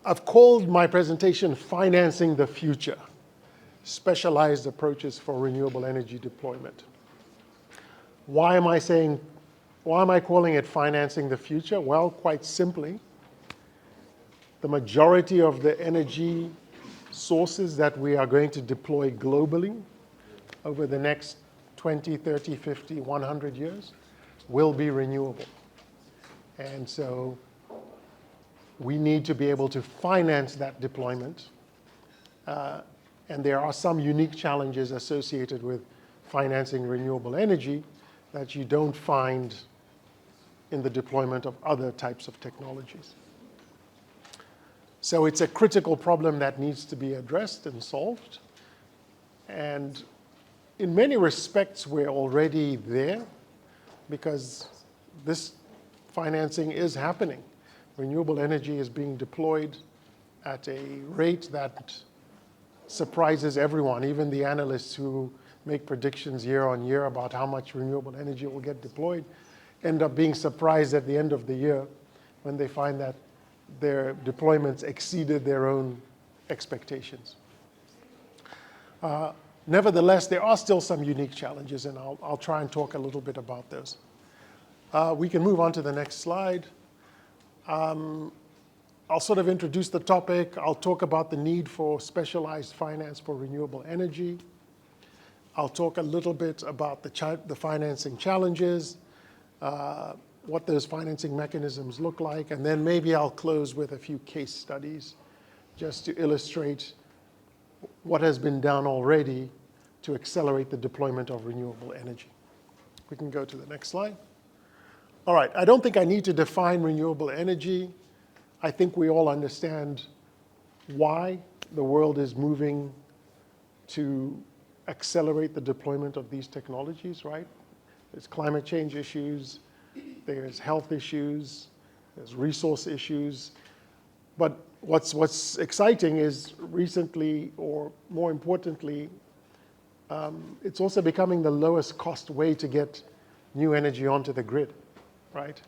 I've called my presentation Financing the Future, Specialized Approaches for Renewable Energy Deployment. Why am I calling it Financing the Future? Well, quite simply, the majority of the energy sources that we are going to deploy globally over the next 20, 30, 50, 100 years will be renewable. And so we need to be able to finance that deployment. And there are some unique challenges associated with financing renewable energy that you don't find in the deployment of other types of technologies. So it's a critical problem that needs to be addressed and solved. And in many respects, we're already there because this financing is happening. Renewable energy is being deployed at a rate that surprises everyone, even the analysts who make predictions year on year about how much renewable energy will get deployed, end up being surprised at the end of the year when they find that their deployments exceeded their own expectations. Nevertheless, there are still some unique challenges, and I'll try and talk a little bit about those. We can move on to the next slide. I'll sort of introduce the topic. I'll talk about the need for specialized finance for renewable energy. I'll talk a little bit about the financing challenges, what those financing mechanisms look like, and then maybe I'll close with a few case studies just to illustrate what has been done already to accelerate the deployment of renewable energy. We can go to the next slide. All right, I don't think I need to define renewable energy. I think we all understand why the world is moving to accelerate the deployment of these technologies, right? There's climate change issues, there's health issues, there's resource issues. But what's exciting is recently, or more importantly, it's also becoming the lowest cost way to get new energy onto the grid, right?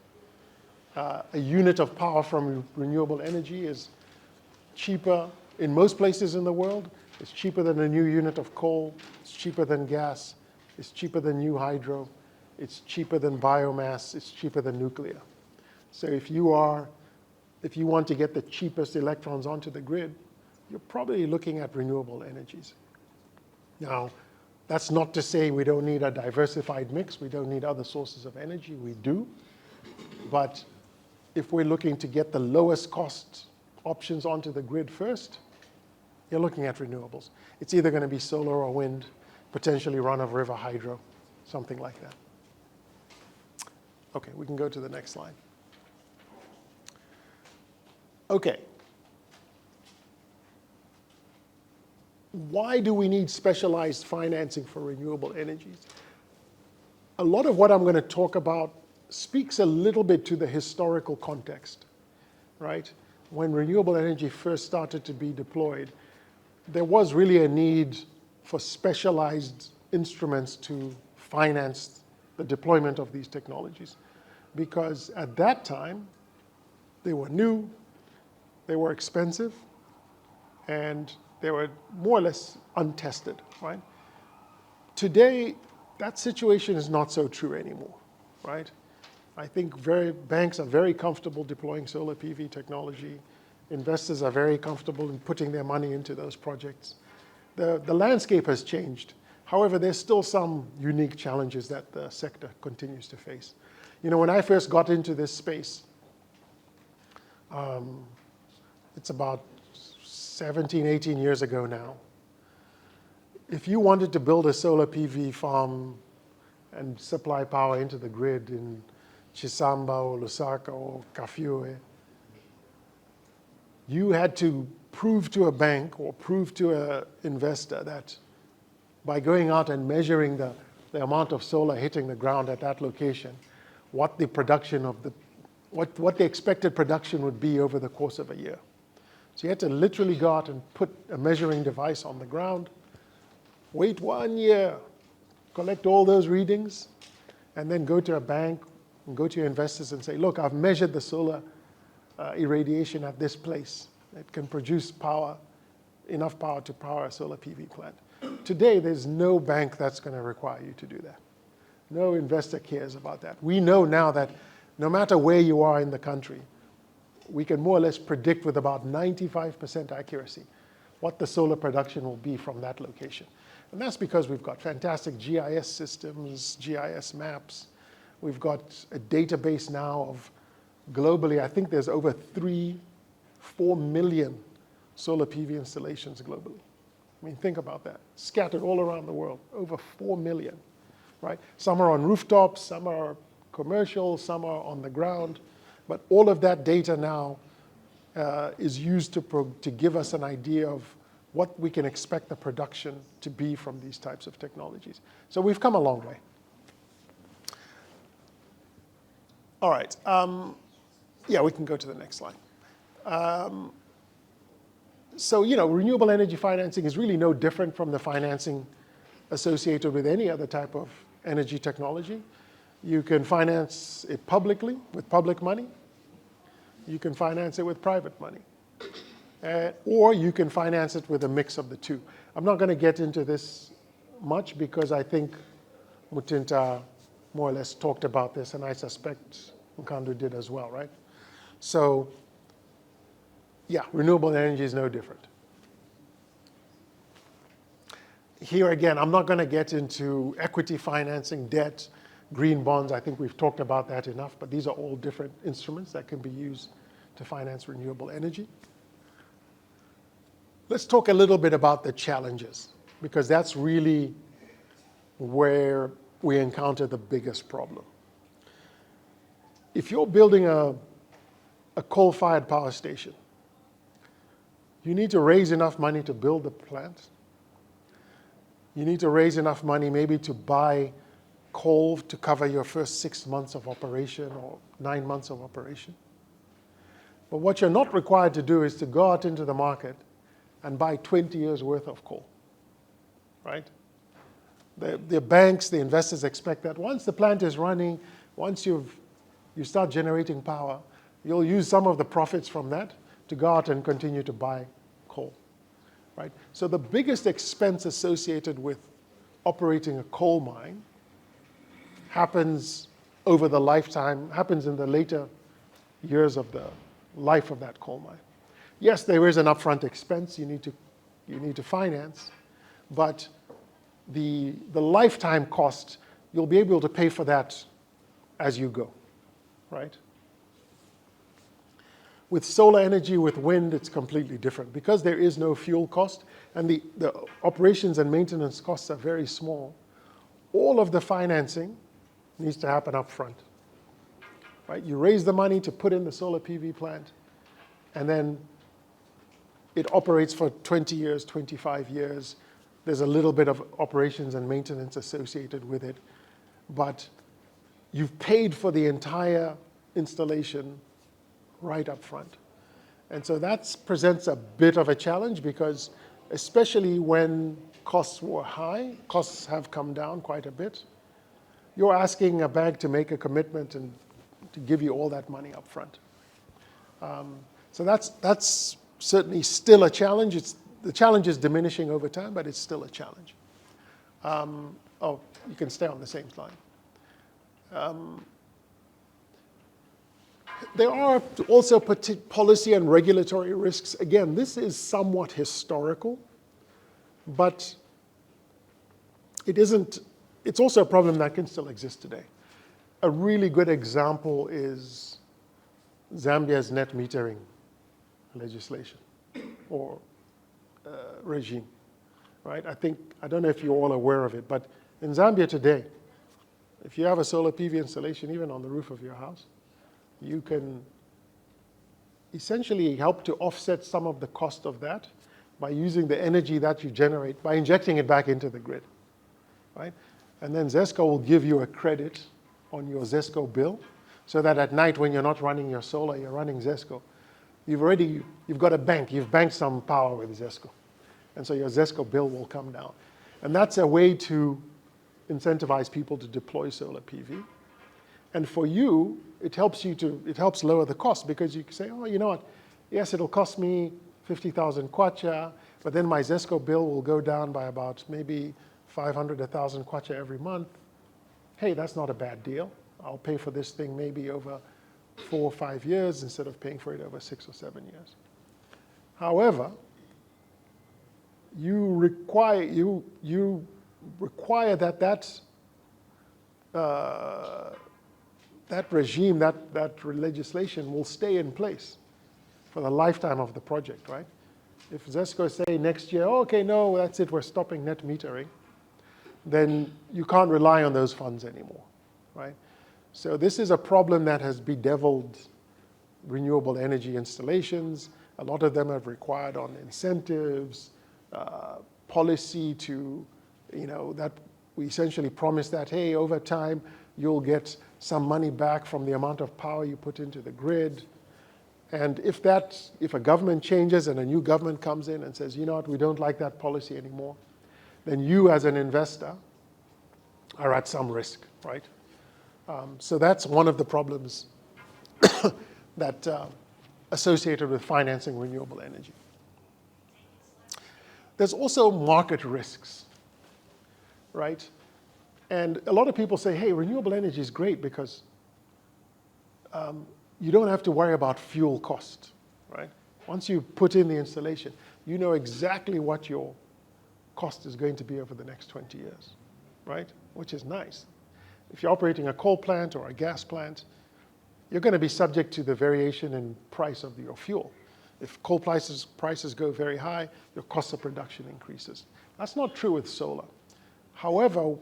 A unit of power from renewable energy is cheaper in most places in the world. It's cheaper than a new unit of coal. It's cheaper than gas. It's cheaper than new hydro. It's cheaper than biomass. It's cheaper than nuclear. So if you want to get the cheapest electrons onto the grid, you're probably looking at renewable energies. Now, that's not to say we don't need a diversified mix. We don't need other sources of energy. We do. But if we're looking to get the lowest cost options onto the grid first, you're looking at renewables. It's either going to be solar or wind, potentially run-of-river hydro, something like that. Okay, we can go to the next slide. Okay. Why do we need specialized financing for renewable energies? A lot of what I'm going to talk about speaks a little bit to the historical context, right? When renewable energy first started to be deployed, there was really a need for specialized instruments to finance the deployment of these technologies. Because at that time, they were new, they were expensive, and they were more or less untested, right? Today, that situation is not so true anymore, right? I think banks are very comfortable deploying solar PV technology. Investors are very comfortable in putting their money into those projects. The landscape has changed. However, there's still some unique challenges that the sector continues to face. You know, when I first got into this space, it's about 17, 18 years ago now. If you wanted to build a solar PV farm and supply power into the grid in Chisamba or Lusaka or Kafue, you had to prove to a bank or prove to an investor that by going out and measuring the amount of solar hitting the ground at that location, what the production of what the expected production would be over the course of a year. So you had to literally go out and put a measuring device on the ground, wait 1 year, collect all those readings, and then go to a bank and go to your investors and say, look, I've measured the solar irradiation at this place. It can produce power, enough power to power a solar PV plant. Today, there's no bank that's going to require you to do that. No investor cares about that. We know now that no matter where you are in the country, we can more or less predict with about 95% accuracy what the solar production will be from that location. And that's because we've got fantastic GIS systems, GIS maps. We've got a database now of globally, I think there's over 4 million solar PV installations globally. I mean, think about that. Scattered all around the world, over 4 million, right? Some are on rooftops, some are commercial, some are on the ground. But all of that data now is used to give us an idea of what we can expect the production to be from these types of technologies. So we've come a long way. All right. Yeah, we can go to the next slide. So, renewable energy financing is really no different from the financing associated with any other type of energy technology. You can finance it publicly with public money. You can finance it with private money. Or you can finance it with a mix of the two. I'm not going to get into this much because I think Mutinta more or less talked about this, and I suspect Nkandou did as well, right? So, yeah, renewable energy is no different. Here again, I'm not going to get into equity financing, debt, green bonds. I think we've talked about that enough, but these are all different instruments that can be used to finance renewable energy. Let's talk a little bit about the challenges, because that's really where we encounter the biggest problem. If you're building a coal-fired power station, you need to raise enough money to build the plant. You need to raise enough money maybe to buy coal to cover your first 6 months of operation or 9 months of operation. But what you're not required to do is to go out into the market and buy 20 years worth of coal, right? The banks, the investors expect that once the plant is running, once you start generating power, you'll use some of the profits from that to go out and continue to buy coal, right? So the biggest expense associated with operating a coal mine happens over the lifetime, happens in the later years of the life of that coal mine. Yes, there is an upfront expense you need to finance, but the lifetime cost, you'll be able to pay for that as you go, right? With solar energy, with wind, it's completely different. Because there is no fuel cost and the operations and maintenance costs are very small, all of the financing needs to happen up front, right? You raise the money to put in the solar PV plant, and then it operates for 20 years, 25 years. There's a little bit of operations and maintenance associated with it, but you've paid for the entire installation right up front. And so that presents a bit of a challenge because especially when costs were high, costs have come down quite a bit, you're asking a bank to make a commitment and to give you all that money up front. So that's certainly still a challenge. The challenge is diminishing over time, but it's still a challenge. Oh, you can stay on the same slide. There are also policy and regulatory risks. Again, this is somewhat historical, but it's also a problem that can still exist today. A really good example is Zambia's net metering legislation or regime, right? I don't know if you're all aware of it, but in Zambia today, if you have a solar PV installation, even on the roof of your house, you can essentially help to offset some of the cost of that by using the energy that you generate, by injecting it back into the grid, right? And then ZESCO will give you a credit on your ZESCO bill so that at night when you're not running your solar, you're running ZESCO. You've got a bank, you've banked some power with ZESCO. And so your ZESCO bill will come down. And that's a way to incentivize people to deploy solar PV. And for you, it helps lower the cost because you can say, oh, you know what, Yes, it'll cost me 50,000 kwacha, but then my ZESCO bill will go down by about maybe 500, 1,000 kwacha every month. Hey, that's not a bad deal. I'll pay for this thing maybe over 4 or 5 years instead of paying for it over 6 or 7 years. However, you require that regime, that legislation will stay in place for the lifetime of the project, right? If ZESCO say next year, oh, okay, no, that's it, we're stopping net metering, then you can't rely on those funds anymore, right? So this is a problem that has bedeviled renewable energy installations. A lot of them have required on incentives, policy to, that we essentially promise that, hey, over time, you'll get some money back from the amount of power you put into the grid. And if a government changes and a new government comes in and says, you know what, we don't like that policy anymore, then you as an investor are at some risk, right? So that's one of the problems that associated with financing renewable energy. There's also market risks, right? And a lot of people say, hey, renewable energy is great because you don't have to worry about fuel cost, right? Once you put in the installation, you know exactly what your cost is going to be over the next 20 years, right? Which is nice. If you're operating a coal plant or a gas plant, you're going to be subject to the variation in price of your fuel. If coal prices go very high, your cost of production increases. That's not true with solar. However,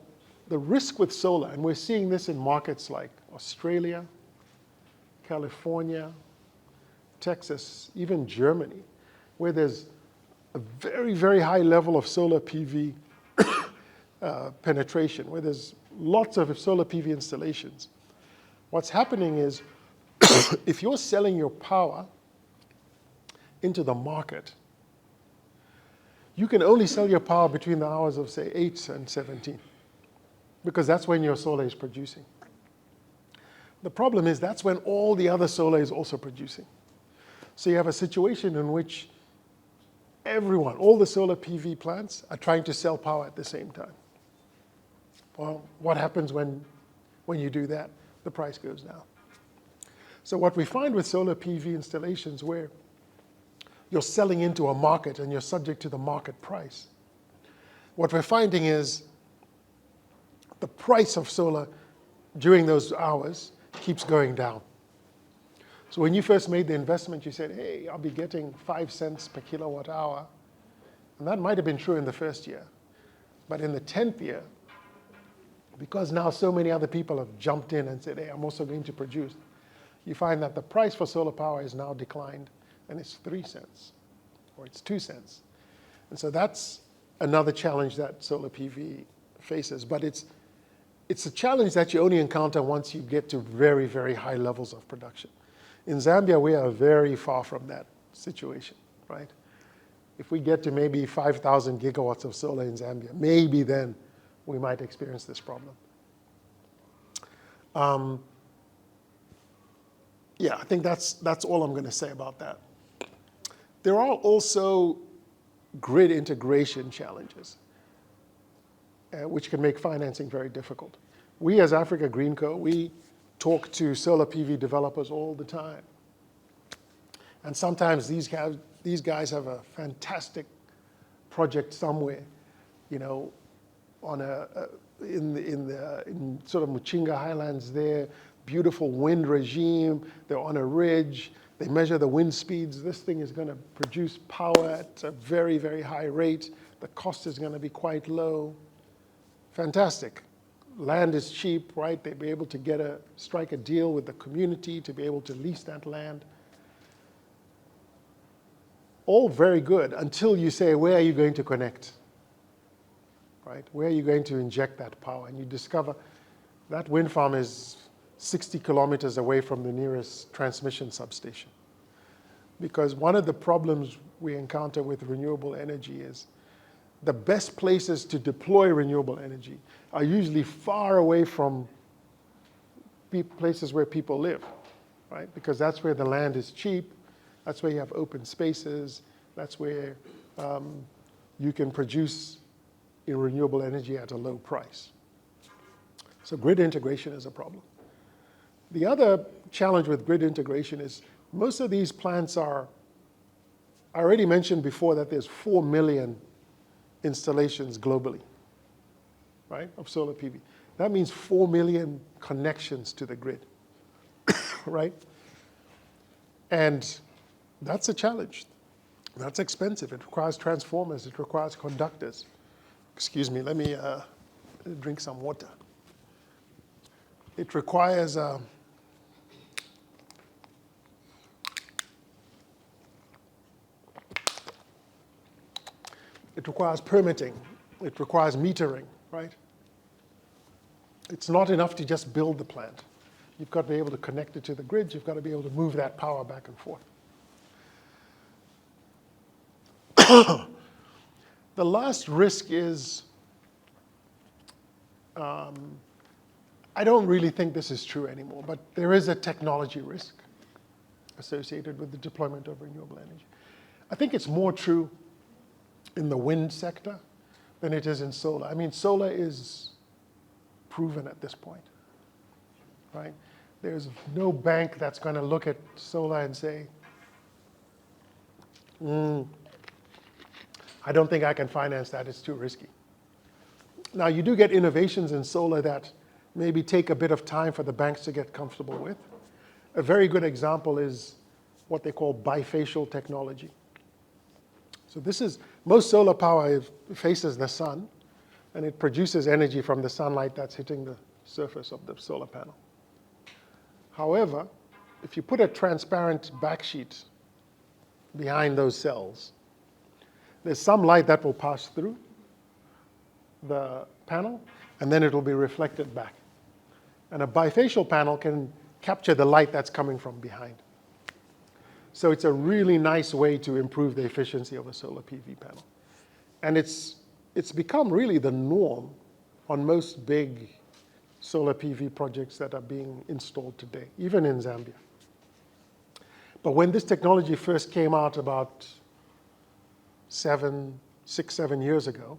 the risk with solar, and we're seeing this in markets like Australia, California, Texas, even Germany, where there's a very, very high level of solar PV penetration, where there's lots of solar PV installations. What's happening is, if you're selling your power into the market, you can only sell your power between the hours of, say, 8 and 17, because that's when your solar is producing. The problem is that's when all the other solar is also producing. So you have a situation in which everyone, all the solar PV plants, are trying to sell power at the same time. Well, what happens when you do that? The price goes down. So what we find with solar PV installations where you're selling into a market and you're subject to the market price, what we're finding is the price of solar during those hours keeps going down. So when you first made the investment, you said, hey, I'll be getting 5 cents per kilowatt hour. And that might have been true in the first year. But in the 10th year, because now so many other people have jumped in and said, hey, I'm also going to produce, you find that the price for solar power is now declined, and it's 3 cents, or it's 2 cents. And so that's another challenge that solar PV faces. But it's a challenge that you only encounter once you get to very, very high levels of production. In Zambia, we are very far from that situation, right? If we get to maybe 5,000 gigawatts of solar in Zambia, maybe then we might experience this problem. Yeah, I think that's all I'm going to say about that. There are also grid integration challenges, which can make financing very difficult. We as Africa GreenCo, we talk to solar PV developers all the time. And sometimes these guys have a fantastic project somewhere, on in sort of Muchinga Highlands there, beautiful wind regime, they're on a ridge, they measure the wind speeds, this thing is going to produce power at a very, very high rate, the cost is going to be quite low. Fantastic. Land is cheap, right? They'll be able to strike a deal with the community to be able to lease that land. All very good until you say, where are you going to connect? Right? Where are you going to inject that power? And you discover that wind farm is 60 kilometers away from the nearest transmission substation. Because one of the problems we encounter with renewable energy is the best places to deploy renewable energy are usually far away from places where people live, right? Because that's where the land is cheap, That's where you have open spaces. That's where you can produce renewable energy at a low price. So grid integration is a problem. The other challenge with grid integration is most of these plants are, I already mentioned before that there's 4 million installations globally, right, of solar PV. That means 4 million connections to the grid, right? And that's a challenge. That's expensive. It requires transformers. It requires conductors. Excuse me, let me drink some water. It requires permitting. It requires metering, right? It's not enough to just build the plant. You've got to be able to connect it to the grid. You've got to be able to move that power back and forth. The last risk is, I don't really think this is true anymore, but there is a technology risk associated with the deployment of renewable energy. I think it's more true in the wind sector than it is in solar. I mean, solar is proven at this point, right? There's no bank that's going to look at solar and say, I don't think I can finance that, it's too risky. Now, you do get innovations in solar that maybe take a bit of time for the banks to get comfortable with. A very good example is what they call bifacial technology. So this is, most solar power faces the sun, and it produces energy from the sunlight that's hitting the surface of the solar panel. However, if you put a transparent backsheet behind those cells, there's some light that will pass through the panel, and then it will be reflected back. And a bifacial panel can capture the light that's coming from behind. So it's a really nice way to improve the efficiency of a solar PV panel. And it's become really the norm on most big solar PV projects that are being installed today, even in Zambia. But when this technology first came out about 6, 7 years ago,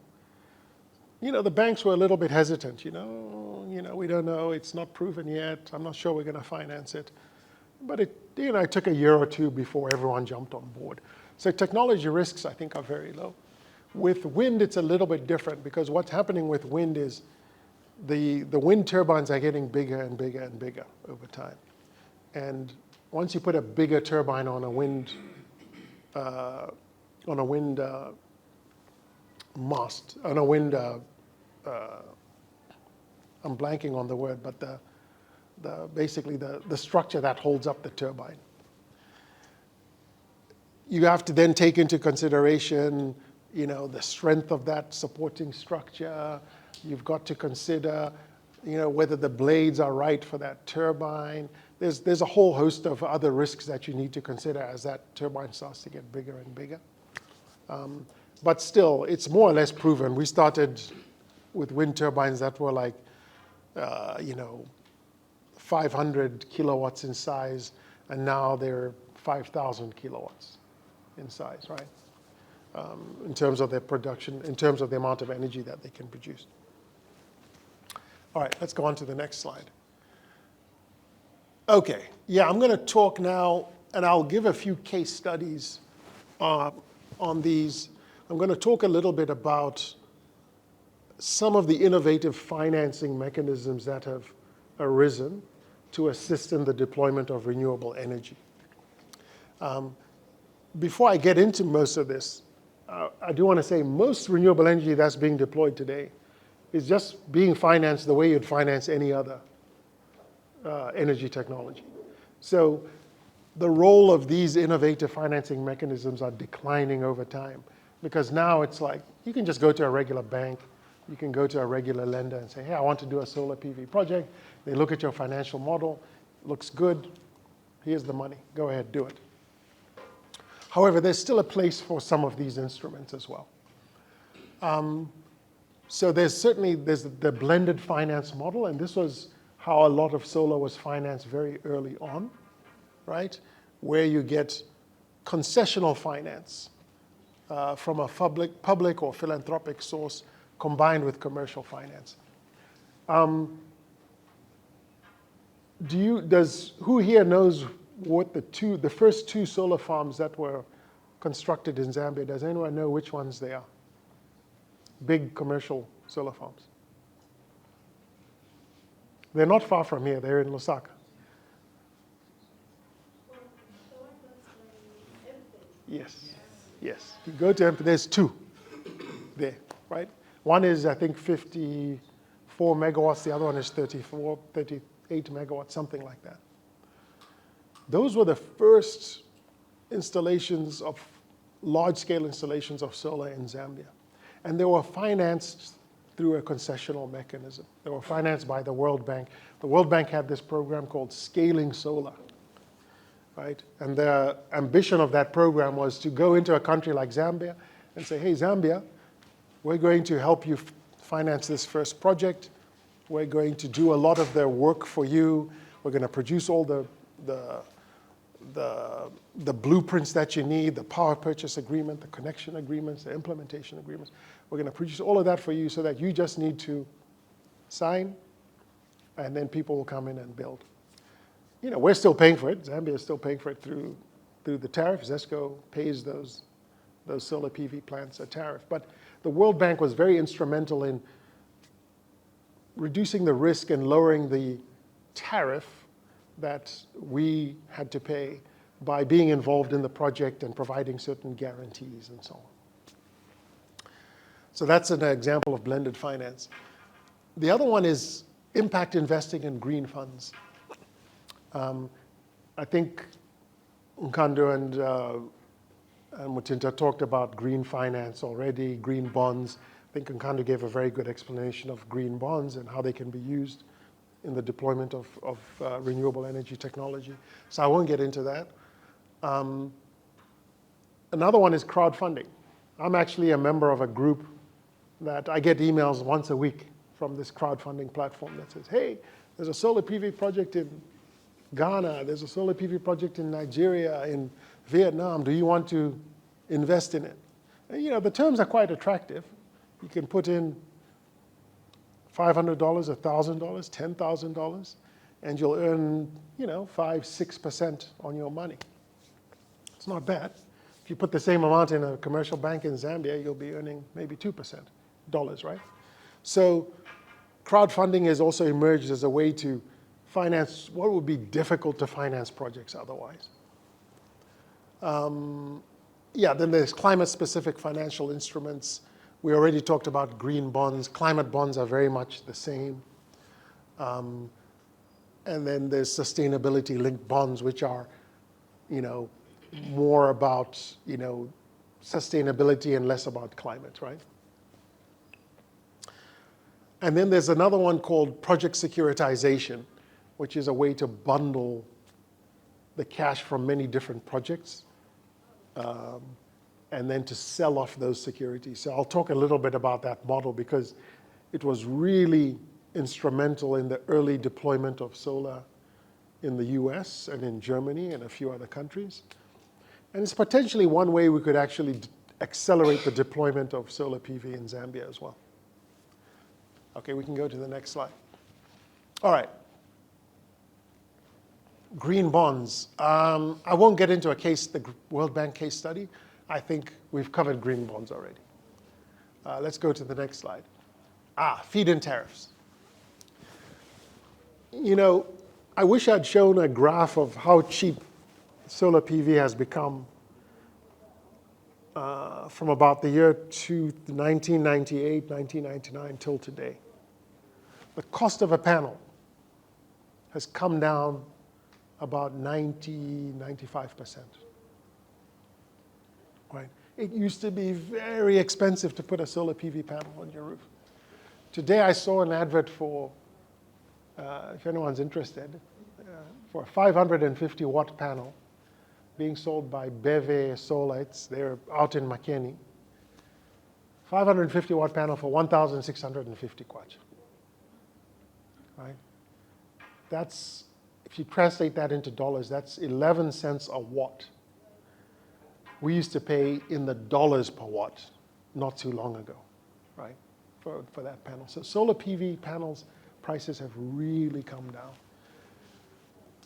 the banks were a little bit hesitant. We don't know, it's not proven yet, I'm not sure we're going to finance it. But it took a year or two before everyone jumped on board. So technology risks, I think, are very low. With wind, it's a little bit different because what's happening with wind is the wind turbines are getting bigger and bigger and bigger over time. And once you put a bigger turbine on a wind mast, on a wind, I'm blanking on the word, but basically the structure that holds up the turbine. You have to then take into consideration, the strength of that supporting structure. You've got to consider, whether the blades are right for that turbine. There's a whole host of other risks that you need to consider as that turbine starts to get bigger and bigger. But still, it's more or less proven. We started with wind turbines that were like, 500 kilowatts in size, and now they're 5,000 kilowatts in size, right? In terms of their production, in terms of the amount of energy that they can produce. All right, let's go on to the next slide. Okay, yeah, I'm going to talk now, and I'll give a few case studies on these. I'm going to talk a little bit about some of the innovative financing mechanisms that have arisen to assist in the deployment of renewable energy. Before I get into most of this, I do want to say most renewable energy that's being deployed today is just being financed the way you'd finance any other energy technology. So the role of these innovative financing mechanisms are declining over time, because now it's like you can just go to a regular bank, you can go to a regular lender and say, hey, I want to do a solar PV project. They look at your financial model, looks good, here's the money, go ahead, do it. However, there's still a place for some of these instruments as well. So there's the blended finance model, and this was how a lot of solar was financed very early on, right? Where you get concessional finance from a public or philanthropic source combined with commercial finance. Who here knows what the first two solar farms that were constructed in Zambia? Does anyone know which ones they are? Big commercial solar farms. They're not far from here. They're in Lusaka. Yes, yes. If you go to Empire, there's two there, right? One is, I think, 54 megawatts. The other one is 38 megawatts, something like that. Those were the first installations of large-scale installations of solar in Zambia. And they were financed through a concessional mechanism. They were financed by the World Bank. The World Bank had this program called Scaling Solar, right? And the ambition of that program was to go into a country like Zambia and say, hey, Zambia, we're going to help you finance this first project. We're going to do a lot of the work for you. We're going to produce all the blueprints that you need, the power purchase agreement, the connection agreements, the implementation agreements. We're going to produce all of that for you so that you just need to sign, and then people will come in and build. You know, we're still paying for it. Zambia is still paying for it through the tariff. ZESCO pays those solar PV plants a tariff. But the World Bank was very instrumental in reducing the risk and lowering the tariff that we had to pay by being involved in the project and providing certain guarantees and so on. So that's an example of blended finance. The other one is impact investing in green funds. I think Nkando and Mutinta talked about green finance already, green bonds. I think Nkando gave a very good explanation of green bonds and how they can be used in the deployment of renewable energy technology. So I won't get into that. Another one is crowdfunding. I'm actually a member of a group that I get emails once a week from this crowdfunding platform that says, hey, there's a solar PV project in Ghana, there's a solar PV project in Nigeria, in Vietnam, do you want to invest in it? And, you know, the terms are quite attractive. You can put in $500, $1,000, $10,000, and you'll earn, you know, 5-6% on your money. It's not bad. If you put the same amount in a commercial bank in Zambia, you'll be earning maybe 2% dollars, right? So crowdfunding has also emerged as a way to finance what would be difficult to finance projects otherwise. Yeah, then there's climate-specific financial instruments. We already talked about green bonds. Climate bonds are very much the same. And then there's sustainability-linked bonds, which are, you know, more about, you know, sustainability and less about climate, right? And then there's another one called project securitization, which is a way to bundle the cash from many different projects and then to sell off those securities. So I'll talk a little bit about that model because it was really instrumental in the early deployment of solar in the US and in Germany and a few other countries. And it's potentially one way we could actually accelerate the deployment of solar PV in Zambia as well. Okay, we can go to the next slide. All right. Green bonds. I won't get into the World Bank case study. I think we've covered green bonds already. Let's go to the next slide. Feed-in tariffs. You know, I wish I'd shown a graph of how cheap solar PV has become from about the year 1998, 1999 till today. The cost of a panel has come down about 95%. Right? It used to be very expensive to put a solar PV panel on your roof. Today I saw an advert for, if anyone's interested, for a 550 watt panel being sold by Beve Solar. They're out in Makeni. 550 watt panel for 1,650 kwacha. Right? That's, if you translate that into dollars, that's 11 cents a watt. We used to pay in the dollars per watt not too long ago, right, for that panel. So solar PV panels prices have really come down.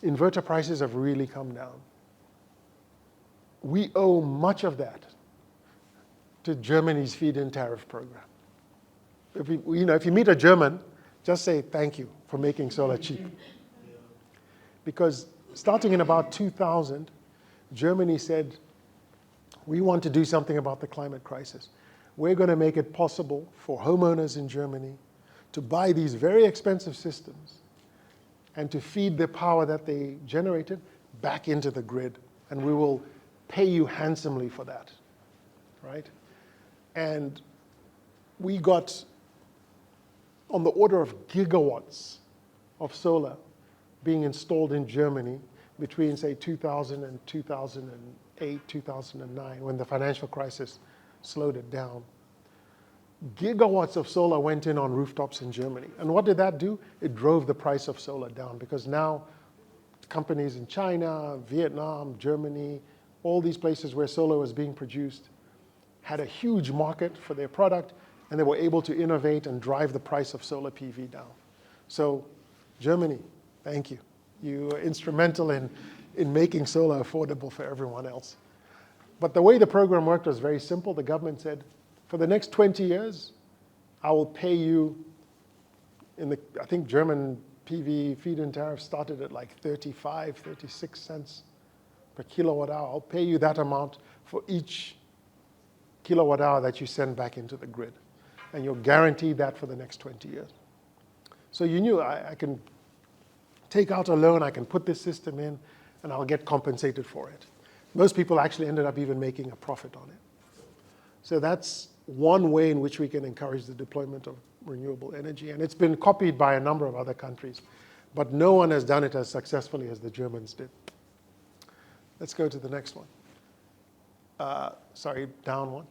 Inverter prices have really come down. We owe much of that to Germany's feed-in tariff program. If you meet a German, just say thank you for making solar cheap. Because starting in about 2000, Germany said, we want to do something about the climate crisis. We're going to make it possible for homeowners in Germany to buy these very expensive systems and to feed the power that they generated back into the grid. And we will pay you handsomely for that, right? And we got on the order of gigawatts of solar being installed in Germany between, say, 2000 and 2008, 2009, when the financial crisis slowed it down. Gigawatts of solar went in on rooftops in Germany. And what did that do? It drove the price of solar down, because now companies in China, Vietnam, Germany, all these places where solar was being produced had a huge market for their product, and they were able to innovate and drive the price of solar PV down. So Germany, thank you. You were instrumental in making solar affordable for everyone else. But the way the program worked was very simple. The government said, for the next 20 years, I will pay you, I think German PV feed-in tariff started at like 35, 36 cents per kilowatt hour. I'll pay you that amount for each kilowatt hour that you send back into the grid. And you're guaranteed that for the next 20 years. So you knew I can take out a loan, I can put this system in, and I'll get compensated for it. Most people actually ended up even making a profit on it. So that's one way in which we can encourage the deployment of renewable energy. And it's been copied by a number of other countries, but no one has done it as successfully as the Germans did. Let's go to the next one. Sorry, down one.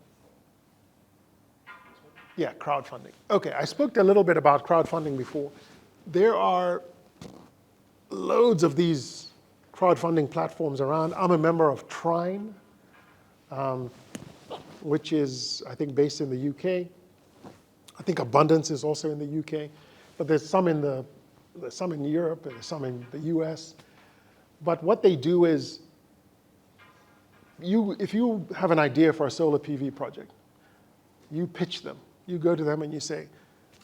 Yeah, crowdfunding. Okay, I spoke a little bit about crowdfunding before. There are loads of these crowdfunding platforms around. I'm a member of Trine, which is, I think, based in the UK. I think Abundance is also in the UK, but there's some in Europe, and there's some in the US. But what they do is, if you have an idea for a solar PV project, you pitch them. You go to them and you say,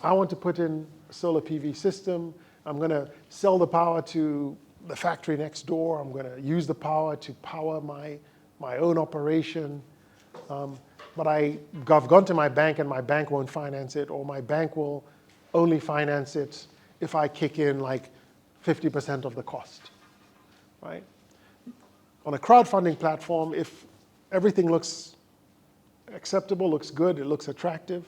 I want to put in a solar PV system. I'm going to sell the power to the factory next door. I'm going to use the power to power my own operation. But I've gone to my bank and my bank won't finance it, or my bank will only finance it if I kick in like 50% of the cost, right? On a crowdfunding platform, if everything looks acceptable, looks good, it looks attractive,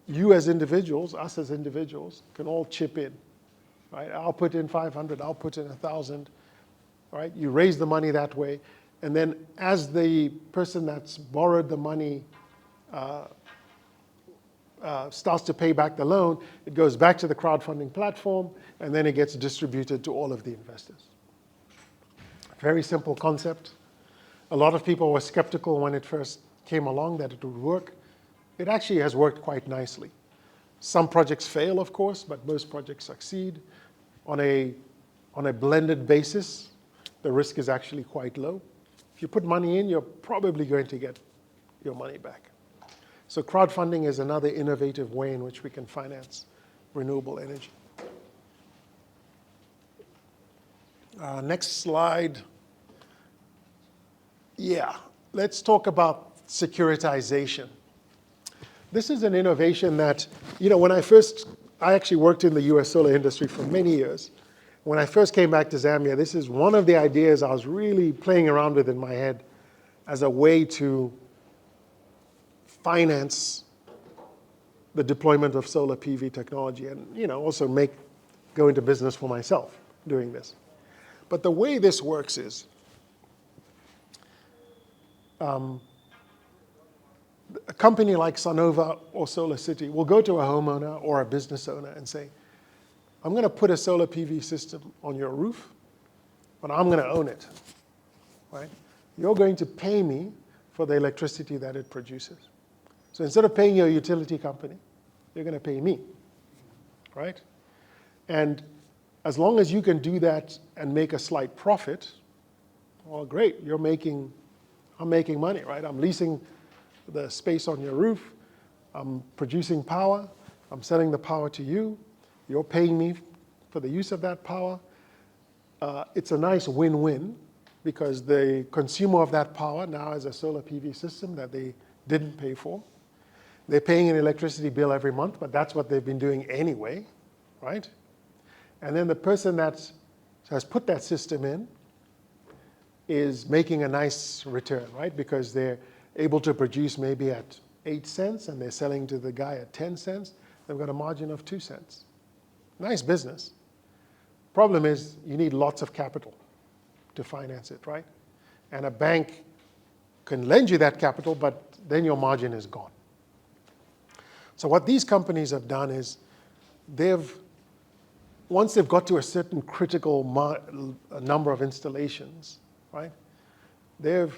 you as individuals, us as individuals, can all chip in, right? I'll put in 500, I'll put in 1,000, right? You raise the money that way, and then as the person that's borrowed the money starts to pay back the loan, it goes back to the crowdfunding platform, and then it gets distributed to all of the investors. Very simple concept. A lot of people were skeptical when it first came along that it would work. It actually has worked quite nicely. Some projects fail, of course, but most projects succeed. On a blended basis, the risk is actually quite low. If you put money in, you're probably going to get your money back. So crowdfunding is another innovative way in which we can finance renewable energy. Next slide. Yeah, let's talk about securitization. This is an innovation that, when I actually worked in the US solar industry for many years. When I first came back to Zambia, this is one of the ideas I was really playing around with in my head as a way to finance the deployment of solar PV technology and, also go into business for myself doing this. But the way this works is, a company like Sonova or Solar City will go to a homeowner or a business owner and say, I'm going to put a solar PV system on your roof, but I'm going to own it, right? you're going to pay me for the electricity that it produces. So instead of paying your utility company, you're going to pay me, right? And as long as you can do that and make a slight profit, well, great, I'm making money, right? I'm leasing the space on your roof, I'm producing power, I'm selling the power to you, you're paying me for the use of that power. It's a nice win-win because the consumer of that power now has a solar PV system that they didn't pay for. They're paying an electricity bill every month, but that's what they've been doing anyway, right? And then the person that has put that system in is making a nice return, right? Because they're able to produce maybe at 8 cents and they're selling to the guy at 10 cents. They've got a margin of 2 cents. Nice business. Problem is you need lots of capital to finance it, right? And a bank can lend you that capital, but then your margin is gone. So what these companies have done is once they've got to a certain critical number of installations, right, they've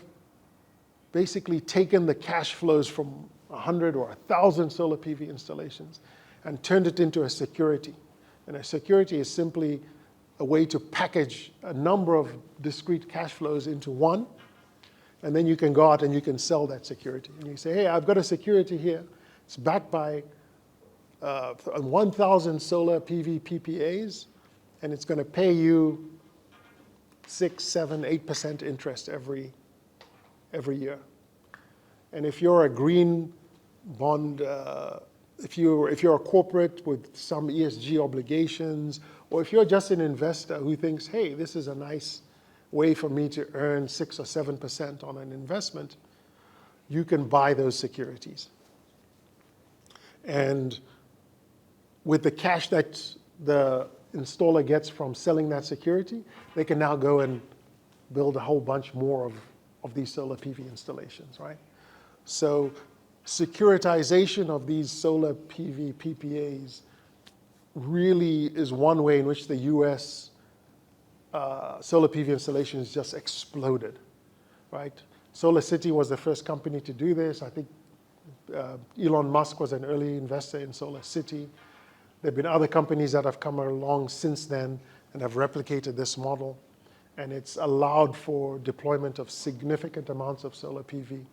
basically taken the cash flows from 100 or 1,000 solar PV installations and turned it into a security. And a security is simply a way to package a number of discrete cash flows into one, and then you can go out and you can sell that security. And you say, hey, I've got a security here. It's backed by 1,000 solar PV PPAs, and it's going to pay you 6, 7, 8% interest every year. And if you're a green bond, if you're a corporate with some ESG obligations, or if you're just an investor who thinks, hey, this is a nice way for me to earn 6 or 7% on an investment, you can buy those securities. And with the cash that the installer gets from selling that security, they can now go and build a whole bunch more of these solar PV installations, right? So securitization of these solar PV PPAs really is one way in which the US solar PV installations just exploded, right? SolarCity was the first company to do this. I think Elon Musk was an early investor in SolarCity. There have been other companies that have come along since then and have replicated this model. And it's allowed for deployment of significant amounts of solar PV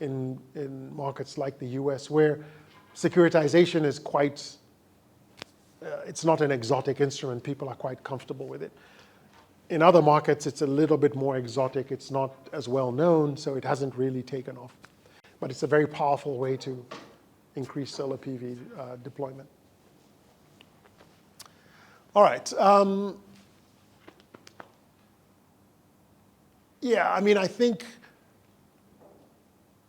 in markets like the US, where securitization is quite, it's not an exotic instrument. People are quite comfortable with it. In other markets, it's a little bit more exotic. It's not as well known, so it hasn't really taken off. But it's a very powerful way to increase solar PV deployment. All right. Yeah, I mean, I think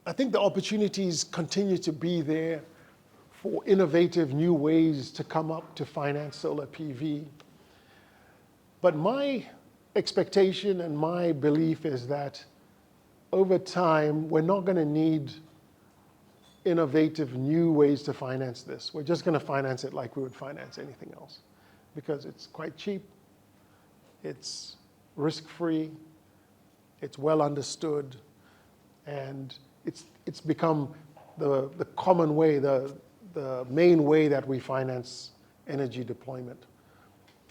the opportunities continue to be there for innovative new ways to come up to finance solar PV. But my expectation and my belief is that over time, we're not going to need innovative new ways to finance this. We're just going to finance it like we would finance anything else, because it's quite cheap, it's risk-free, it's well understood, and it's become the common way, the main way that we finance energy deployment.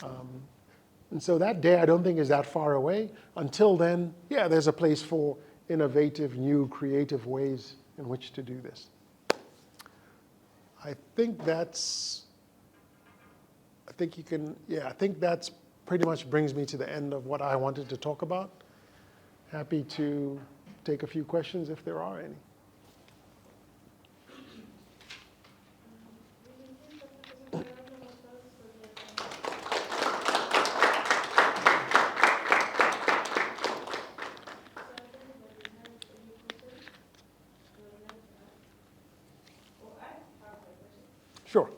And so that day I don't think is that far away. Until then, yeah, there's a place for innovative, new, creative ways in which to do this. I think that's pretty much brings me to the end of what I wanted to talk about. Happy to take a few questions if there are any. Sure.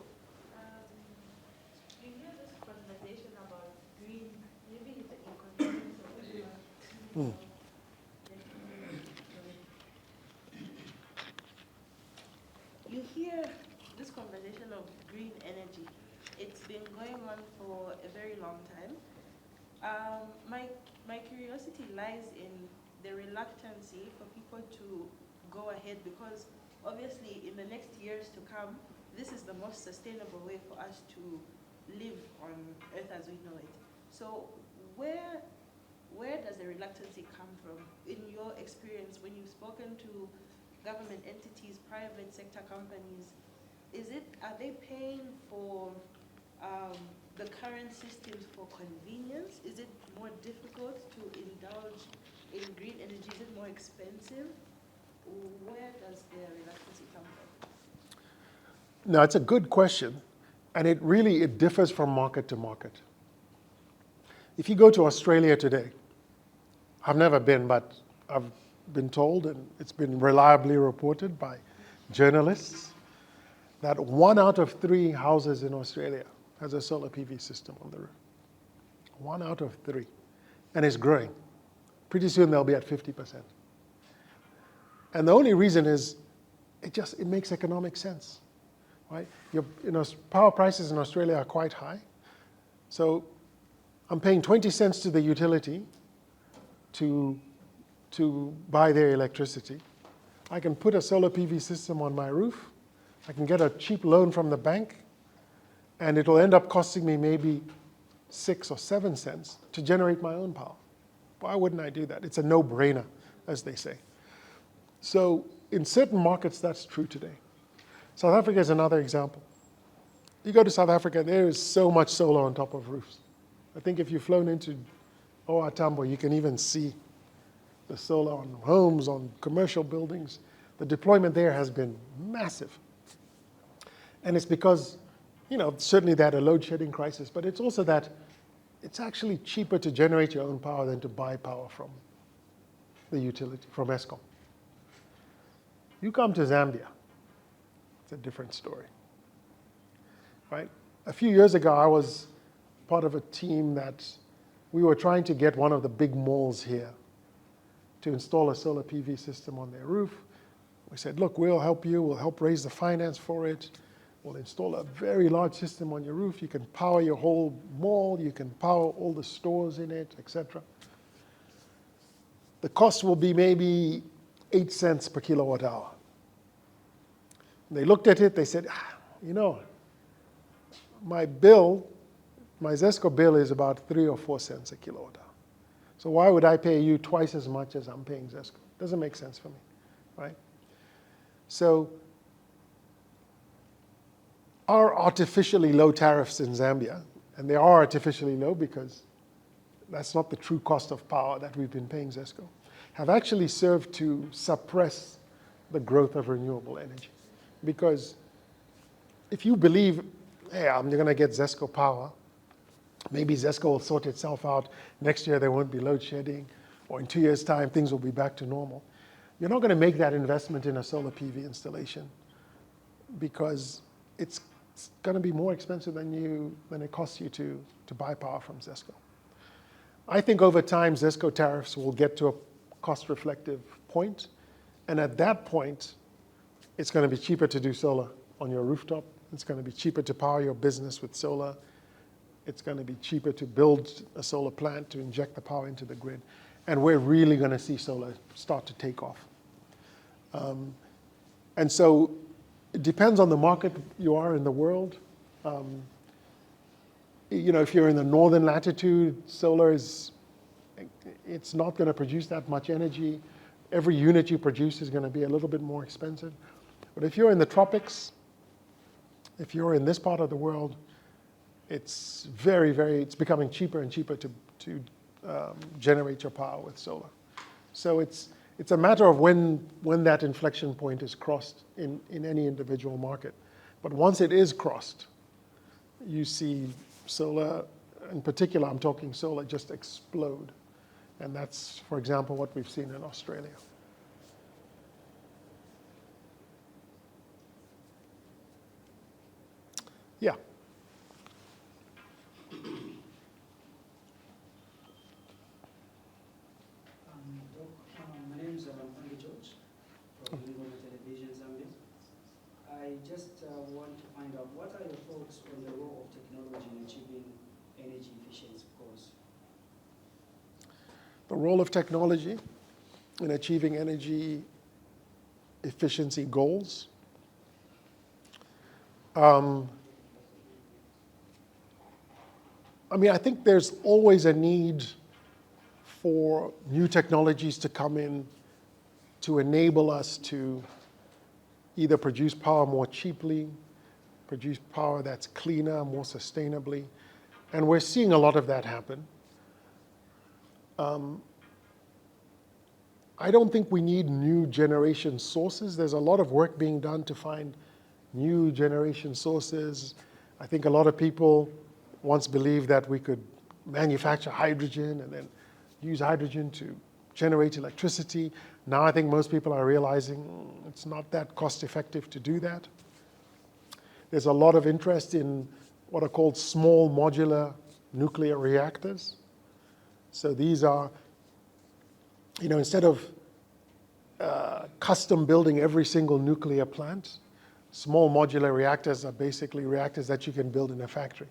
You hear this conversation about green, maybe it's an inconvenience of everyone. You hear this conversation of green energy. It's been going on for a very long time. My curiosity lies in the reluctancy for people to go ahead? Because obviously in the next years to come, this is the most sustainable way for us to live on Earth as we know it. So where does the reluctancy come from? In your experience, when you've spoken to government entities, private sector companies, are they paying for the current systems for convenience? Is it more difficult to indulge in green energy? Is it more expensive? Where does the reluctancy come from? No, it's a good question, and it differs from market to market. If you go to Australia today, I've never been, but I've been told, and it's been reliably reported by journalists, that 1 out of 3 houses in Australia has a solar PV system on the roof. 1 out of 3. And it's growing. Pretty soon they'll be at 50%. And the only reason is it makes economic sense, right? Power prices in Australia are quite high. So I'm paying 20 cents to the utility to buy their electricity. I can put a solar PV system on my roof. I can get a cheap loan from the bank, and it'll end up costing me maybe 6 or 7 cents to generate my own power. Why wouldn't I do that? It's a no-brainer, as they say. So in certain markets, that's true today. South Africa is another example. You go to South Africa, there is so much solar on top of roofs. I think if you've flown into OR Tambo, you can even see the solar on homes, on commercial buildings. The deployment there has been massive. And it's because, certainly they had a load shedding crisis, but it's also that it's actually cheaper to generate your own power than to buy power from the utility, from Eskom. You come to Zambia, it's a different story, right? A few years ago, I was part of a team that we were trying to get one of the big malls here to install a solar PV system on their roof. We said, look, we'll help you, we'll help raise the finance for it. We'll install a very large system on your roof. You can power your whole mall, you can power all the stores in it, etc. The cost will be maybe 8 cents per kilowatt hour. They looked at it, they said, my ZESCO bill is about 3 or 4 cents a kilowatt hour. So why would I pay you twice as much as I'm paying ZESCO? Doesn't make sense for me, right? So our artificially low tariffs in Zambia, and they are artificially low because that's not the true cost of power that we've been paying ZESCO, have actually served to suppress the growth of renewable energy. Because if you believe, hey, I'm going to get ZESCO power, maybe ZESCO will sort itself out, next year there won't be load shedding, or in 2 years' time things will be back to normal, you're not going to make that investment in a solar PV installation because it's going to be more expensive than it costs you to buy power from ZESCO. I think over time, ZESCO tariffs will get to a cost-reflective point, and at that point, it's going to be cheaper to do solar on your rooftop. It's going to be cheaper to power your business with solar. It's going to be cheaper to build a solar plant to inject the power into the grid, and we're really going to see solar start to take off. And so it depends on the market you are in the world. If you're in the northern latitude, solar it's not going to produce that much energy. Every unit you produce is going to be a little bit more expensive. But if you're in the tropics, if you're in this part of the world, it's it's becoming cheaper and cheaper to generate your power with solar. So it's a matter of when that inflection point is crossed in any individual market. But once it is crossed, you see solar, in particular, I'm talking solar, just explode. And that's, for example, what we've seen in Australia. Yeah. My name is Andy George from Renewable Television Zambia. I just want to find out, what are your thoughts on the role of technology in achieving energy efficiency goals? The role of technology? in achieving energy efficiency goals. I think there's always a need for new technologies to come in to enable us to either produce power more cheaply, produce power that's cleaner, more sustainably, and we're seeing a lot of that happen. I don't think we need new generation sources. There's a lot of work being done to find new generation sources. I think a lot of people once believed that we could manufacture hydrogen and then use hydrogen to generate electricity. Now I think most people are realizing it's not that cost effective to do that. There's a lot of interest in what are called small modular nuclear reactors. So these are, instead of custom building every single nuclear plant, small modular reactors are basically reactors that you can build in a factory.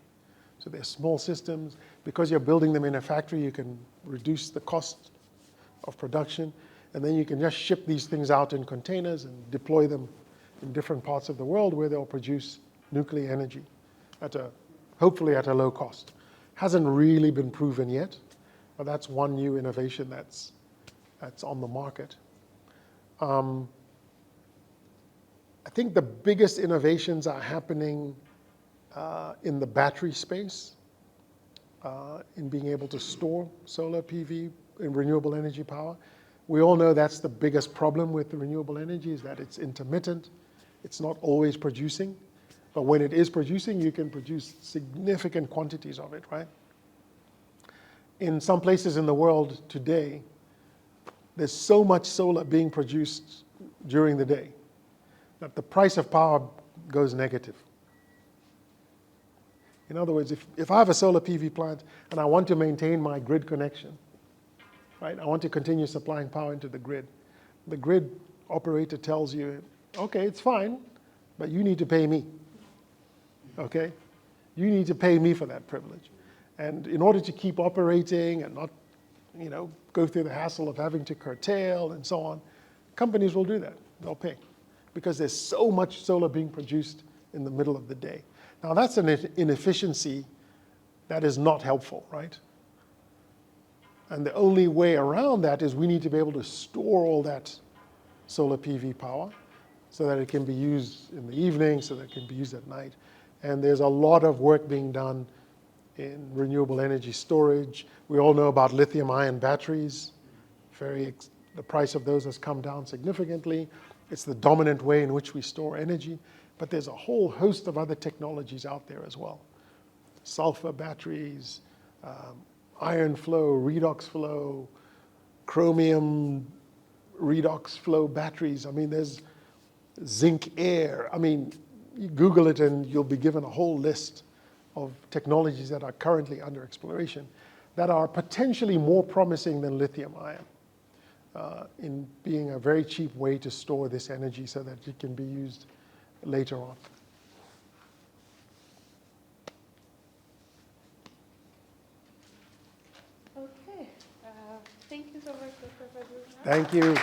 So they're small systems. Because you're building them in a factory, you can reduce the cost of production, and then you can just ship these things out in containers and deploy them in different parts of the world where they'll produce nuclear energy hopefully at a low cost. Hasn't really been proven yet, but that's one new innovation that's on the market. I think the biggest innovations are happening in the battery space, in being able to store solar PV in renewable energy power. We all know that's the biggest problem with the renewable energy, is that it's intermittent. It's not always producing. But when it is producing, you can produce significant quantities of it, right? In some places in the world today, there's so much solar being produced during the day that the price of power goes negative. In other words, if I have a solar PV plant and I want to maintain my grid connection, right? I want to continue supplying power into the grid operator tells you, okay, it's fine, but you need to pay me, okay? You need to pay me for that privilege. And in order to keep operating and not, go through the hassle of having to curtail and so on, companies will do that. They'll pay because there's so much solar being produced in the middle of the day. Now that's an inefficiency that is not helpful, right? And the only way around that is we need to be able to store all that solar PV power so that it can be used in the evening, so that it can be used at night. And there's a lot of work being done in renewable energy storage. We all know about lithium-ion batteries. The price of those has come down significantly. It's the dominant way in which we store energy. But there's a whole host of other technologies out there as well. Sulfur batteries, iron flow, redox flow, chromium redox flow batteries. There's zinc air. You Google it and you'll be given a whole list of technologies that are currently under exploration that are potentially more promising than lithium-ion in being a very cheap way to store this energy so that it can be used later on. Okay. Thank you so much, Dr. Kazunga. Thank you.